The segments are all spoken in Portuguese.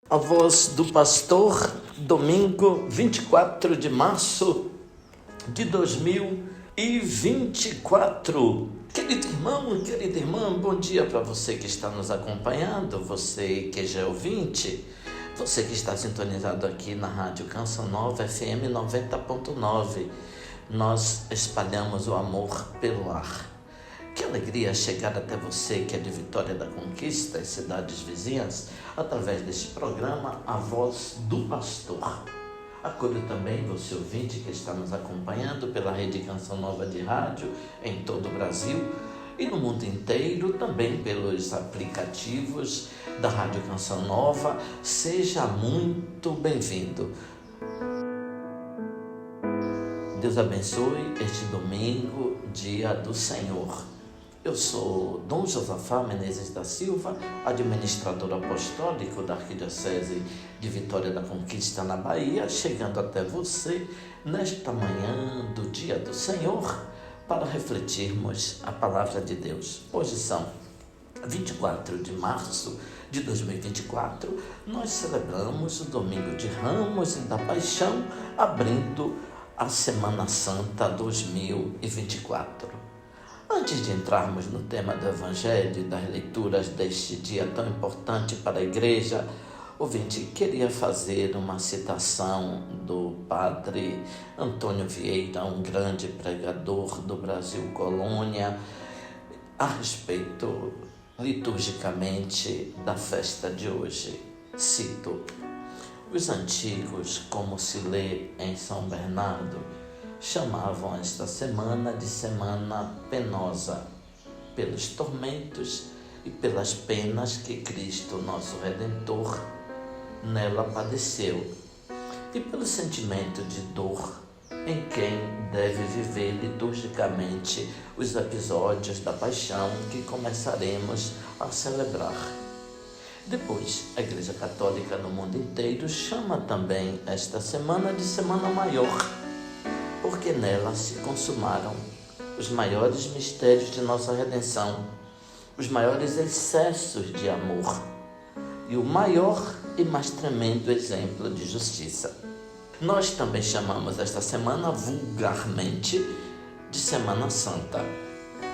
A voz do pastor, domingo 24 de março de 2024. Querido irmão, querida irmã, bom dia para você que está nos acompanhando, você que já é ouvinte, você que está sintonizado aqui na Rádio Canção Nova FM 90.9. Nós espalhamos o amor pelo ar. Que alegria chegar até você que é de Vitória da Conquista e cidades vizinhas, através deste programa A Voz do Pastor. Acolho também você ouvinte que está nos acompanhando pela Rede Canção Nova de Rádio em todo o Brasil e no mundo inteiro, também pelos aplicativos da Rádio Canção Nova. Seja muito bem-vindo. Deus abençoe este domingo, dia do Senhor. Eu sou Dom Josafá Menezes da Silva, administrador apostólico da Arquidiocese de Vitória da Conquista, na Bahia, chegando até você nesta manhã do Dia do Senhor para refletirmos a Palavra de Deus. Hoje são 24 de março de 2024, nós celebramos o Domingo de Ramos e da Paixão, abrindo a Semana Santa 2024. Antes de entrarmos no tema do Evangelho e das leituras deste dia tão importante para a Igreja, ouvinte, queria fazer uma citação do Padre Antônio Vieira, um grande pregador do Brasil Colônia, a respeito, liturgicamente, da festa de hoje. Cito: os antigos, como se lê em São Bernardo, chamavam esta semana de Semana Penosa, pelos tormentos e pelas penas que Cristo, nosso Redentor, nela padeceu, e pelo sentimento de dor em quem deve viver liturgicamente os episódios da paixão que começaremos a celebrar. Depois, a Igreja Católica no mundo inteiro chama também esta semana de Semana Maior, porque nela se consumaram os maiores mistérios de nossa redenção, os maiores excessos de amor e o maior e mais tremendo exemplo de justiça. Nós também chamamos esta semana vulgarmente de Semana Santa,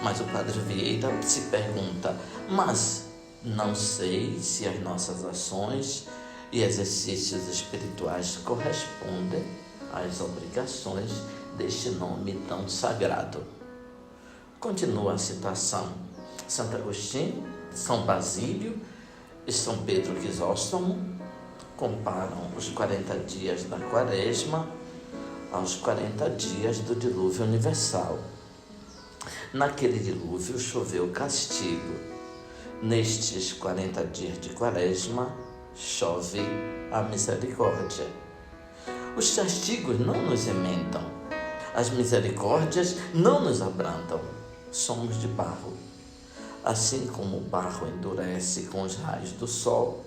mas o Padre Vieira se pergunta: mas não sei se as nossas ações e exercícios espirituais correspondem às obrigações deste nome tão sagrado. Continua a citação. Santo Agostinho, São Basílio e São Pedro Crisóstomo comparam os 40 dias da Quaresma aos 40 dias do dilúvio universal. Naquele dilúvio choveu castigo. Nestes 40 dias de Quaresma chove a misericórdia. Os castigos não nos emendam, as misericórdias não nos abrandam. Somos de barro. Assim como o barro endurece com os raios do sol,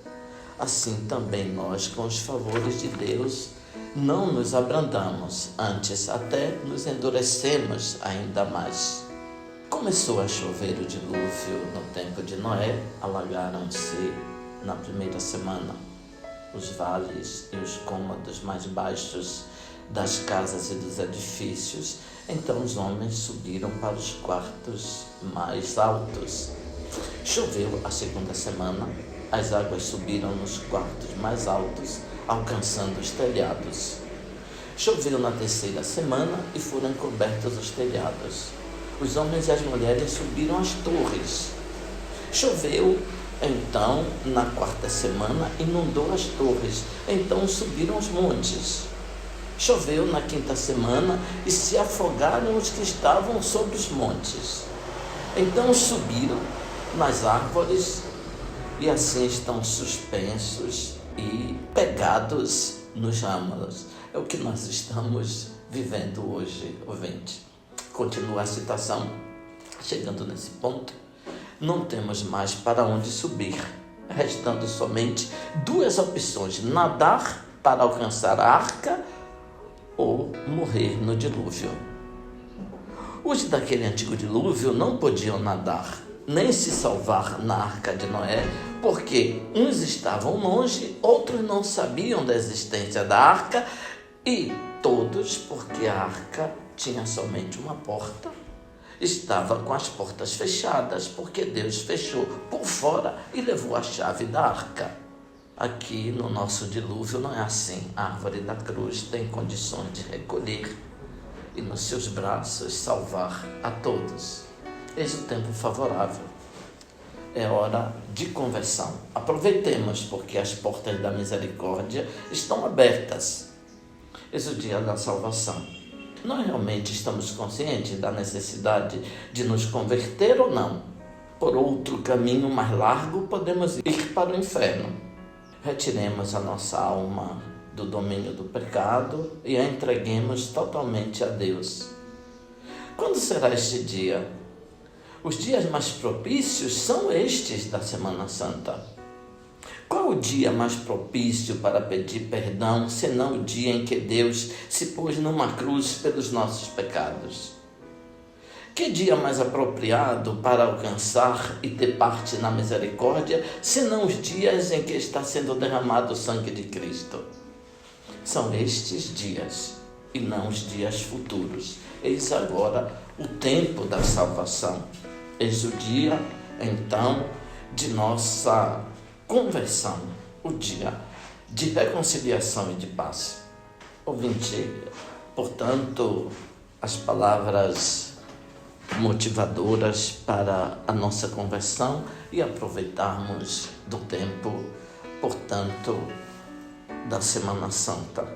assim também nós, com os favores de Deus, não nos abrandamos, antes até nos endurecemos ainda mais. Começou a chover o dilúvio no tempo de Noé, alagaram-se na primeira semana os vales e os cômodos mais baixos das casas e dos edifícios. Então os homens subiram para os quartos mais altos. Choveu a segunda semana, as águas subiram nos quartos mais altos, alcançando os telhados. Choveu na terceira semana e foram cobertos os telhados. Os homens e as mulheres subiram às torres. Choveu então, na quarta semana, inundou as torres, então subiram os montes. Choveu na quinta semana e se afogaram os que estavam sobre os montes. Então subiram nas árvores e assim estão suspensos e pegados nos ramos. É o que nós estamos vivendo hoje, ouvinte. Continua a citação, chegando nesse ponto. Não temos mais para onde subir, restando somente duas opções: nadar para alcançar a arca ou morrer no dilúvio. Os daquele antigo dilúvio não podiam nadar, nem se salvar na arca de Noé, porque uns estavam longe, outros não sabiam da existência da arca, e todos, porque a arca tinha somente uma porta, estava com as portas fechadas, porque Deus fechou por fora e levou a chave da arca. Aqui no nosso dilúvio não é assim. A árvore da cruz tem condições de recolher e nos seus braços salvar a todos. Eis o tempo favorável. É hora de conversão. Aproveitemos, porque as portas da misericórdia estão abertas. Eis o dia da salvação. Nós realmente estamos conscientes da necessidade de nos converter ou não? Por outro caminho mais largo, podemos ir para o inferno. Retiremos a nossa alma do domínio do pecado e a entreguemos totalmente a Deus. Quando será este dia? Os dias mais propícios são estes da Semana Santa. Qual o dia mais propício para pedir perdão, senão o dia em que Deus se pôs numa cruz pelos nossos pecados? Que dia mais apropriado para alcançar e ter parte na misericórdia, senão os dias em que está sendo derramado o sangue de Cristo? São estes dias e não os dias futuros. Eis agora o tempo da salvação. Eis o dia, então, de nossa conversão, o dia de reconciliação e de paz. Ouvinte, portanto, as palavras motivadoras para a nossa conversão e aproveitarmos do tempo, portanto, da Semana Santa.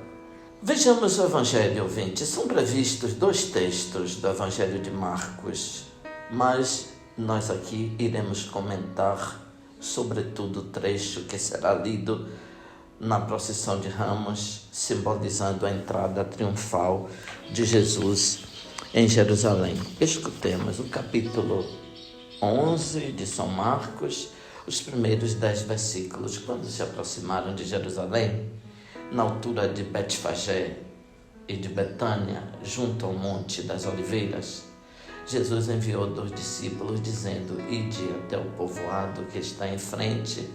Vejamos o Evangelho, ouvinte. São previstos 2 textos do Evangelho de Marcos, mas nós aqui iremos comentar sobretudo o trecho que será lido na procissão de Ramos, simbolizando a entrada triunfal de Jesus em Jerusalém. Escutemos o capítulo 11 de São Marcos, os primeiros 10 versículos. Quando se aproximaram de Jerusalém, na altura de Betfagé e de Betânia, junto ao Monte das Oliveiras, Jesus enviou 2 discípulos, dizendo: Ide até o povoado que está em frente,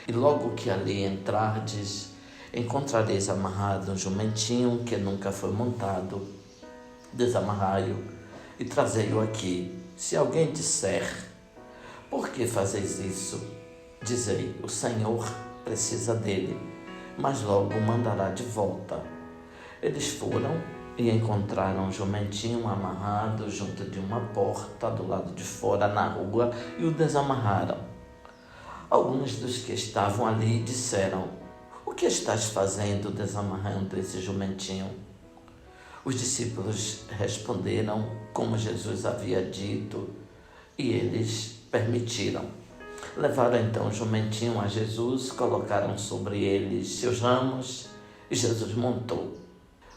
e logo que ali entrardes, encontrareis amarrado um jumentinho que nunca foi montado. Desamarrai-o e trazei-o aqui. Se alguém disser: Por que fazeis isso? Dizei: O Senhor precisa dele, mas logo o mandará de volta. Eles foram e encontraram um jumentinho amarrado junto de uma porta do lado de fora na rua e o desamarraram. Alguns dos que estavam ali disseram: O que estás fazendo desamarrando esse jumentinho? Os discípulos responderam como Jesus havia dito, e eles permitiram. Levaram então o jumentinho a Jesus, colocaram sobre ele seus ramos e Jesus montou.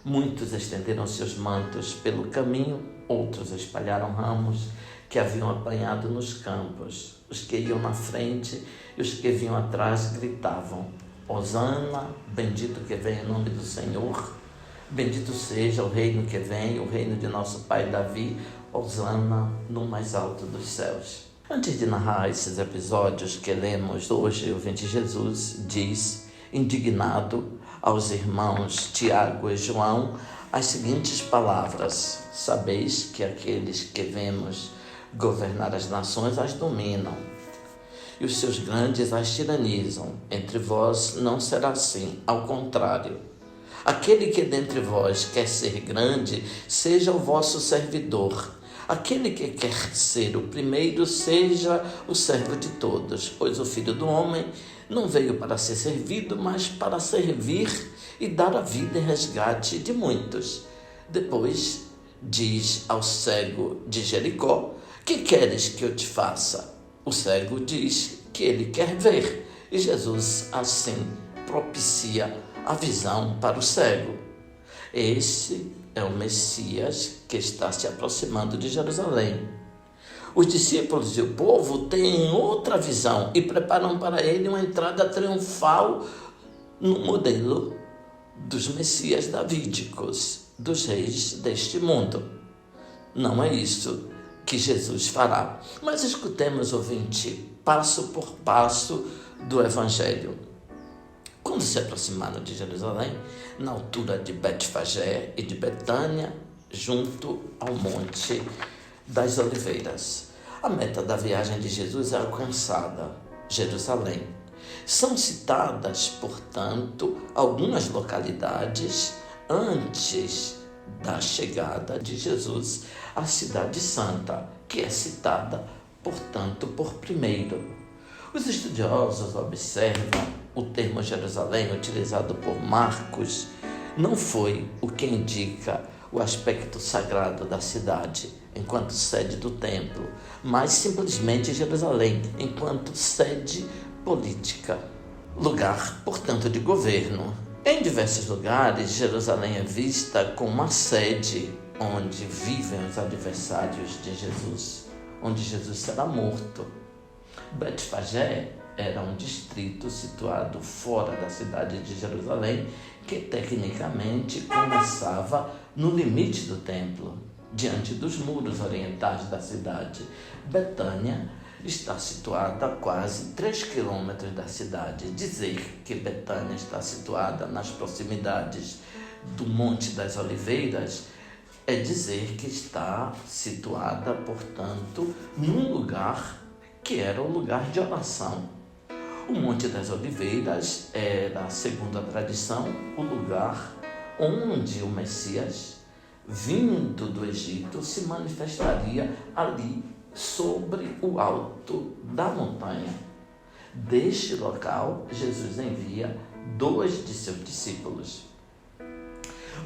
Muitos estenderam seus mantos pelo caminho, outros espalharam ramos que haviam apanhado nos campos. Os que iam na frente e os que vinham atrás gritavam: Hosana, bendito que vem em nome do Senhor, bendito seja o reino que vem, o reino de nosso pai Davi, Hosana no mais alto dos céus. Antes de narrar esses episódios que lemos hoje, o Vinte Jesus diz, indignado, aos irmãos Tiago e João, as seguintes palavras: Sabeis que aqueles que vemos governar as nações as dominam, e os seus grandes as tiranizam. Entre vós não será assim, ao contrário. Aquele que dentre vós quer ser grande, seja o vosso servidor. Aquele que quer ser o primeiro, seja o servo de todos, pois o Filho do Homem não veio para ser servido, mas para servir e dar a vida em resgate de muitos. Depois diz ao cego de Jericó: Que queres que eu te faça? O cego diz que ele quer ver, e Jesus assim propicia a visão para o cego. Esse é o Messias que está se aproximando de Jerusalém. Os discípulos e o povo têm outra visão e preparam para ele uma entrada triunfal no modelo dos Messias davídicos, dos reis deste mundo. Não é isso que Jesus fará. Mas escutemos, ouvinte, passo por passo do Evangelho. Quando se aproximaram de Jerusalém, na altura de Betfagé e de Betânia, junto ao Monte das Oliveiras. A meta da viagem de Jesus é alcançada, Jerusalém. São citadas, portanto, algumas localidades antes da chegada de Jesus à Cidade Santa, que é citada, portanto, por primeiro. Os estudiosos observam o termo Jerusalém utilizado por Marcos não foi o que indica o aspecto sagrado da cidade enquanto sede do templo, mas simplesmente Jerusalém enquanto sede política, lugar, portanto, de governo. Em diversos lugares, Jerusalém é vista como uma sede onde vivem os adversários de Jesus, onde Jesus será morto. Betfagé era um distrito situado fora da cidade de Jerusalém, que tecnicamente começava no limite do templo, diante dos muros orientais da cidade. Betânia está situada a quase 3 quilômetros da cidade. Dizer que Betânia está situada nas proximidades do Monte das Oliveiras é dizer que está situada, portanto, num lugar que era o lugar de oração. O Monte das Oliveiras era, segundo a tradição, o lugar onde o Messias, vindo do Egito, se manifestaria ali sobre o alto da montanha. Deste local, Jesus envia 2 de seus discípulos.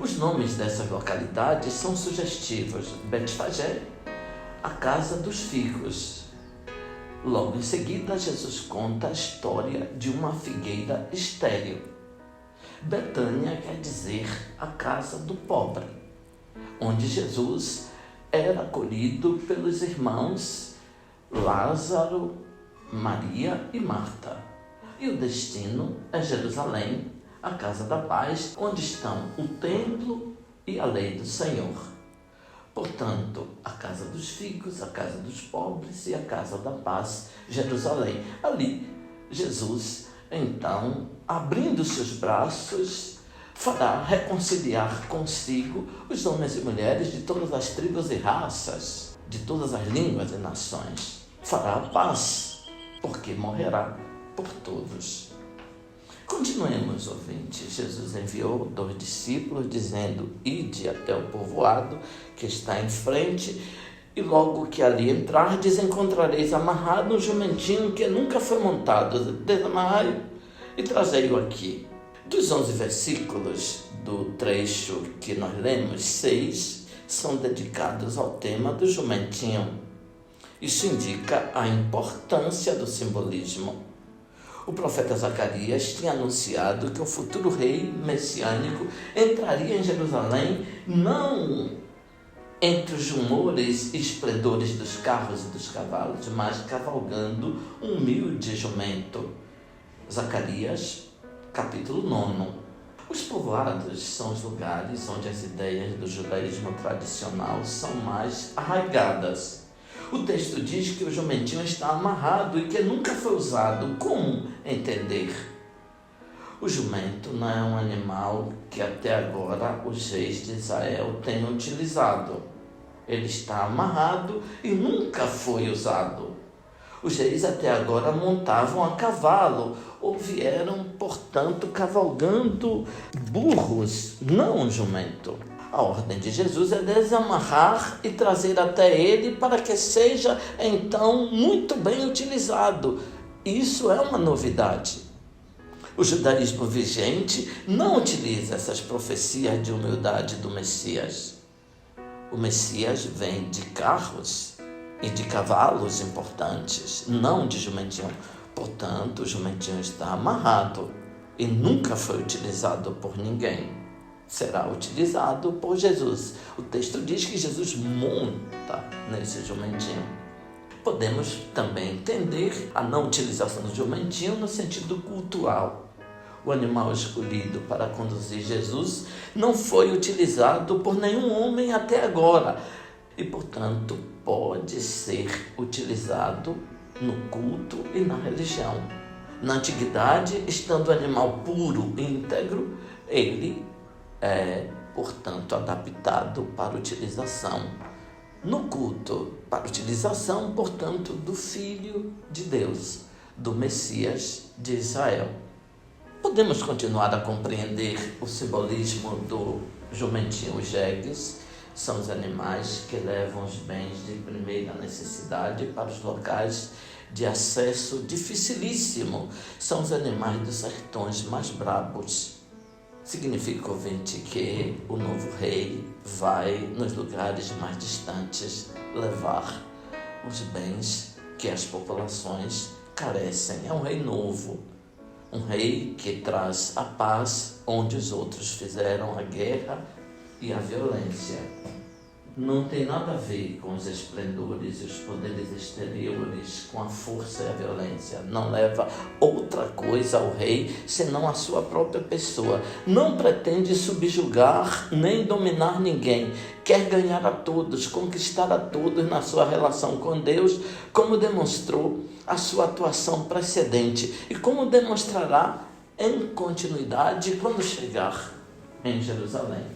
Os nomes dessas localidades são sugestivos. Betfagé, a casa dos figos. Logo em seguida, Jesus conta a história de uma figueira estéril. Betânia quer dizer a casa do pobre, onde Jesus era acolhido pelos irmãos Lázaro, Maria e Marta. E o destino é Jerusalém, a casa da paz, onde estão o templo e a lei do Senhor. Portanto, a casa dos figos, a casa dos pobres e a casa da paz, Jerusalém. Ali, Jesus, então, abrindo seus braços, fará reconciliar consigo os homens e mulheres de todas as tribos e raças, de todas as línguas e nações. Fará a paz, porque morrerá por todos. Continuemos, ouvintes. Jesus enviou 2 discípulos, dizendo: ide até o povoado que está em frente, e logo que ali entrardes, encontrareis amarrado um jumentinho que nunca foi montado. Desamarrai-o e trazei-o aqui. Dos 11 versículos do trecho que nós lemos, 6 são dedicados ao tema do jumentinho. Isso indica a importância do simbolismo. O profeta Zacarias tinha anunciado que o futuro rei messiânico entraria em Jerusalém não entre os rumores e esplendores dos carros e dos cavalos, mas cavalgando um humilde jumento. Zacarias, capítulo 9. Os povoados são os lugares onde as ideias do judaísmo tradicional são mais arraigadas. O texto diz que o jumentinho está amarrado e que nunca foi usado. Como entender? O jumento não é um animal que até agora os reis de Israel tenham utilizado. Ele está amarrado e nunca foi usado. Os reis até agora montavam a cavalo ou vieram, portanto, cavalgando burros, não um jumento. A ordem de Jesus é desamarrar e trazer até ele para que seja, então, muito bem utilizado. Isso é uma novidade. O judaísmo vigente não utiliza essas profecias de humildade do Messias. O Messias vem de carros e de cavalos importantes, não de jumentinho. Portanto, o jumentinho está amarrado e nunca foi utilizado por ninguém. Será utilizado por Jesus. O texto diz que Jesus monta nesse jumentinho. Podemos também entender a não utilização do jumentinho no sentido cultural. O animal escolhido para conduzir Jesus não foi utilizado por nenhum homem até agora. e, portanto, pode ser utilizado no culto e na religião. Na antiguidade, estando o animal puro e íntegro, ele é, portanto, adaptado para utilização no culto, para utilização, portanto, do Filho de Deus, do Messias de Israel. Podemos continuar a compreender o simbolismo do jumentinho. Os jegues são os animais que levam os bens de primeira necessidade para os locais de acesso dificilíssimo. São os animais dos sertões mais brabos. Significa, ouvinte, que o novo rei vai nos lugares mais distantes levar os bens que as populações carecem. É um rei novo, um rei que traz a paz onde os outros fizeram a guerra e a violência. Não tem nada a ver com os esplendores e os poderes exteriores, com a força e a violência. Não leva outra coisa ao rei senão a sua própria pessoa. Não pretende subjugar nem dominar ninguém. Quer ganhar a todos, conquistar a todos na sua relação com Deus, como demonstrou a sua atuação precedente e como demonstrará em continuidade quando chegar em Jerusalém.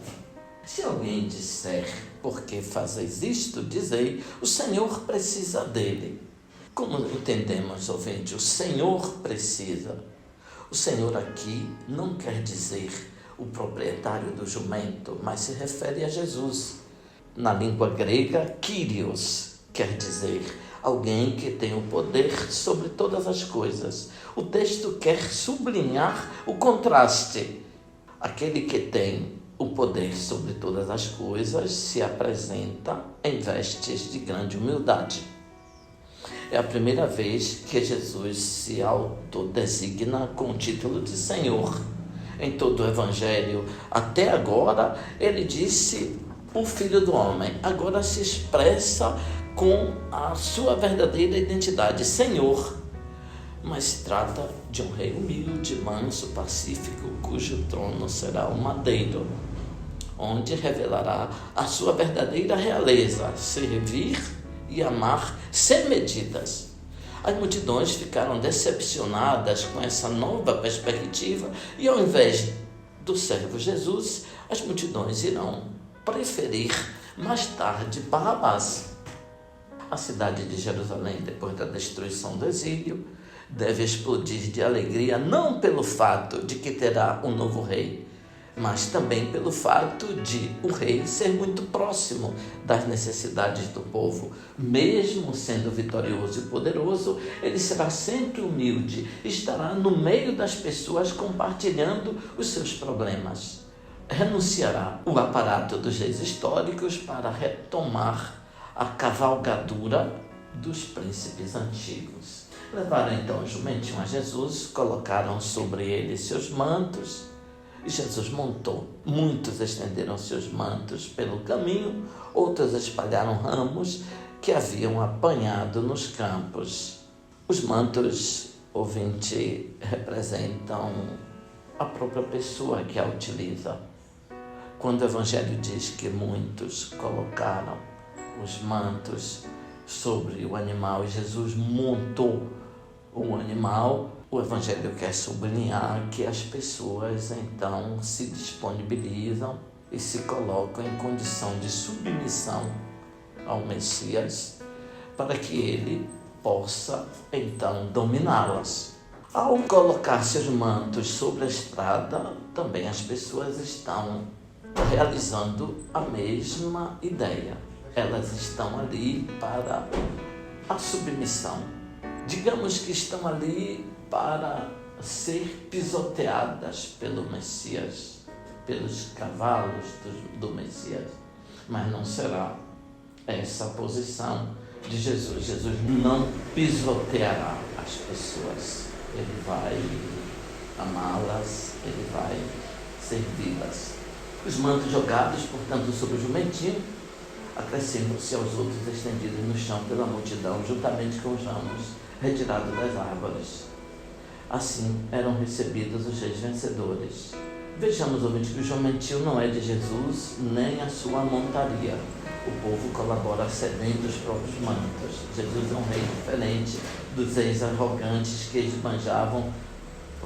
Se alguém disser, por que fazeis isto? Dizei, o Senhor precisa dele. Como entendemos, ouvinte? O Senhor precisa. O Senhor aqui não quer dizer o proprietário do jumento, mas se refere a Jesus. Na língua grega, Kyrios quer dizer alguém que tem o poder sobre todas as coisas. O texto quer sublinhar o contraste. Aquele que tem o poder sobre todas as coisas se apresenta em vestes de grande humildade. É a primeira vez que Jesus se autodesigna com o título de Senhor. Em todo o Evangelho, até agora, ele disse o Filho do Homem. Agora se expressa com a sua verdadeira identidade, Senhor. Mas se trata de um rei humilde, manso, pacífico, cujo trono será um madeiro, onde revelará a sua verdadeira realeza, servir e amar sem medidas. As multidões ficaram decepcionadas com essa nova perspectiva e, ao invés do servo Jesus, as multidões irão preferir mais tarde Barrabás. A cidade de Jerusalém, depois da destruição do exílio, deve explodir de alegria não pelo fato de que terá um novo rei, mas também pelo fato de o rei ser muito próximo das necessidades do povo. Mesmo sendo vitorioso e poderoso, ele será sempre humilde, estará no meio das pessoas compartilhando os seus problemas. Renunciará o aparato dos reis históricos para retomar a cavalgadura dos príncipes antigos. Levaram então o jumentinho a Jesus, colocaram sobre ele seus mantos e Jesus montou. Muitos estenderam seus mantos pelo caminho, outros espalharam ramos que haviam apanhado nos campos. Os mantos, ouvinte, representam a própria pessoa que a utiliza. Quando o Evangelho diz que muitos colocaram os mantos sobre o animal e Jesus montou o animal, o Evangelho quer sublinhar que as pessoas então se disponibilizam e se colocam em condição de submissão ao Messias para que ele possa então dominá-las. Ao colocar seus mantos sobre a estrada, também as pessoas estão realizando a mesma ideia. Elas estão ali para a submissão. Digamos que estão ali para ser pisoteadas pelo Messias, pelos cavalos do Messias. Mas não será essa a posição de Jesus. Jesus não pisoteará as pessoas. Ele vai amá-las, ele vai servi-las. Os mantos jogados, portanto, sobre o jumentinho, acrescentam-se aos outros estendidos no chão pela multidão, juntamente com os ramos retirados das árvores. Assim eram recebidos os reis vencedores. Vejamos, ouvinte, que o jumentil não é de Jesus, nem a sua montaria. O povo colabora cedendo os próprios mantos. Jesus é um rei diferente dos reis arrogantes que esbanjavam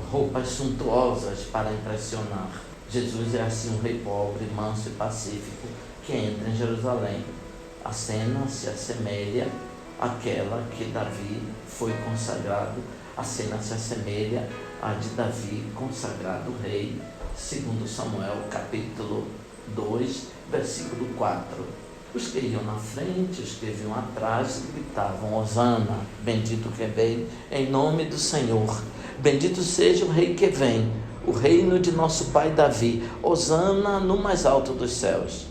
roupas suntuosas para impressionar. Jesus é assim um rei pobre, manso e pacífico que entra em Jerusalém. A cena se assemelha àquela que Davi foi consagrado. A cena se assemelha à de Davi consagrado rei, segundo Samuel, capítulo 2, versículo 4. Os que iam na frente, os que vinham atrás, gritavam: Hosana, bendito que vem em nome do Senhor. Bendito seja o rei que vem, o reino de nosso pai Davi. Hosana no mais alto dos céus.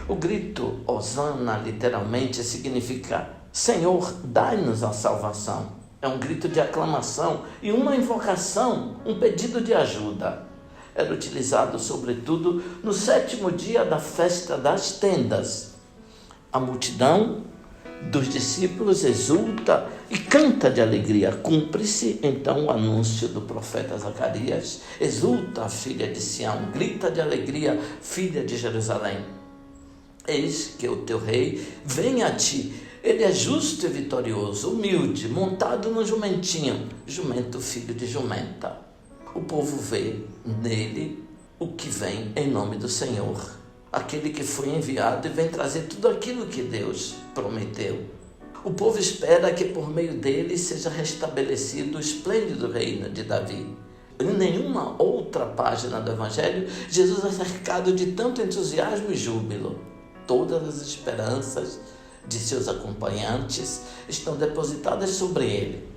O grito Hosana literalmente significa: Senhor, dai-nos a salvação. É um grito de aclamação e uma invocação, um pedido de ajuda. Era utilizado sobretudo no 7º dia da festa das tendas. A multidão dos discípulos exulta e canta de alegria. Cumpre-se então o anúncio do profeta Zacarias. Exulta a filha de Sião, grita de alegria, filha de Jerusalém. Eis que o teu rei vem a ti. Ele é justo e vitorioso, humilde, montado no jumentinho, jumento filho de jumenta. O povo vê nele o que vem em nome do Senhor, aquele que foi enviado e vem trazer tudo aquilo que Deus prometeu. O povo espera que por meio dele seja restabelecido o esplêndido reino de Davi. Em nenhuma outra página do Evangelho, Jesus é cercado de tanto entusiasmo e júbilo. Todas as esperanças de seus acompanhantes estão depositadas sobre ele.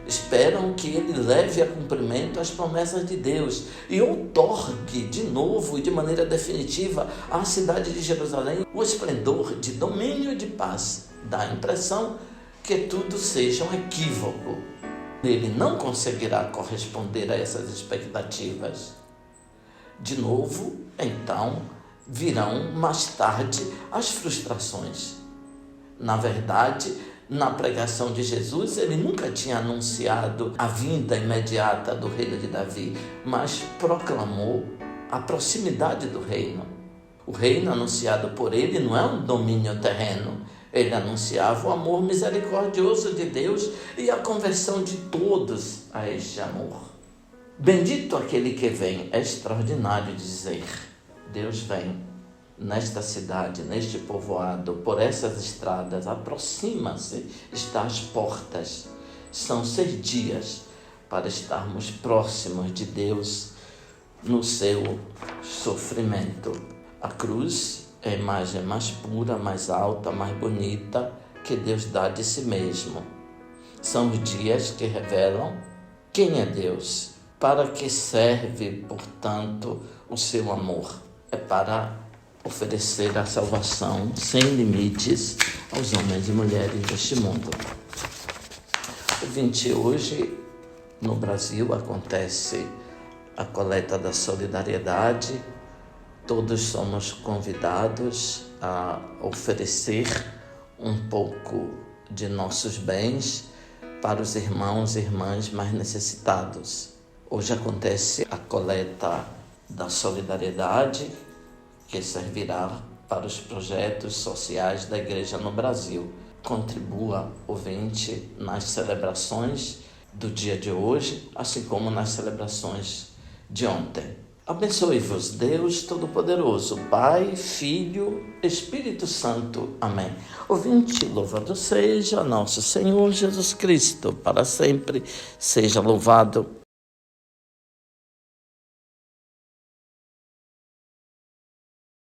Esperam que ele leve a cumprimento as promessas de Deus e outorgue de novo e de maneira definitiva à cidade de Jerusalém o esplendor de domínio e de paz. Dá a impressão que tudo seja um equívoco. Ele não conseguirá corresponder a essas expectativas. De novo, então, virão mais tarde as frustrações. Na verdade, na pregação de Jesus, ele nunca tinha anunciado a vinda imediata do reino de Davi, mas proclamou a proximidade do reino. O reino anunciado por ele não é um domínio terreno. Ele anunciava o amor misericordioso de Deus e a conversão de todos a este amor. Bendito aquele que vem, é extraordinário dizer. Deus vem nesta cidade, neste povoado, por essas estradas, aproxima-se, está às portas. São 6 dias para estarmos próximos de Deus no seu sofrimento. A cruz é a imagem mais pura, mais alta, mais bonita que Deus dá de si mesmo. São os dias que revelam quem é Deus, para que serve, portanto, o seu amor. É para oferecer a salvação sem limites aos homens e mulheres deste mundo. Hoje, no Brasil, acontece a coleta da solidariedade. Todos somos convidados a oferecer um pouco de nossos bens para os irmãos e irmãs mais necessitados. Hoje acontece a coleta da solidariedade, que servirá para os projetos sociais da Igreja no Brasil. Contribua, ouvinte, nas celebrações do dia de hoje, assim como nas celebrações de ontem. Abençoe-vos Deus Todo-Poderoso, Pai, Filho, Espírito Santo. Amém. Ouvinte, louvado seja nosso Senhor Jesus Cristo, para sempre seja louvado.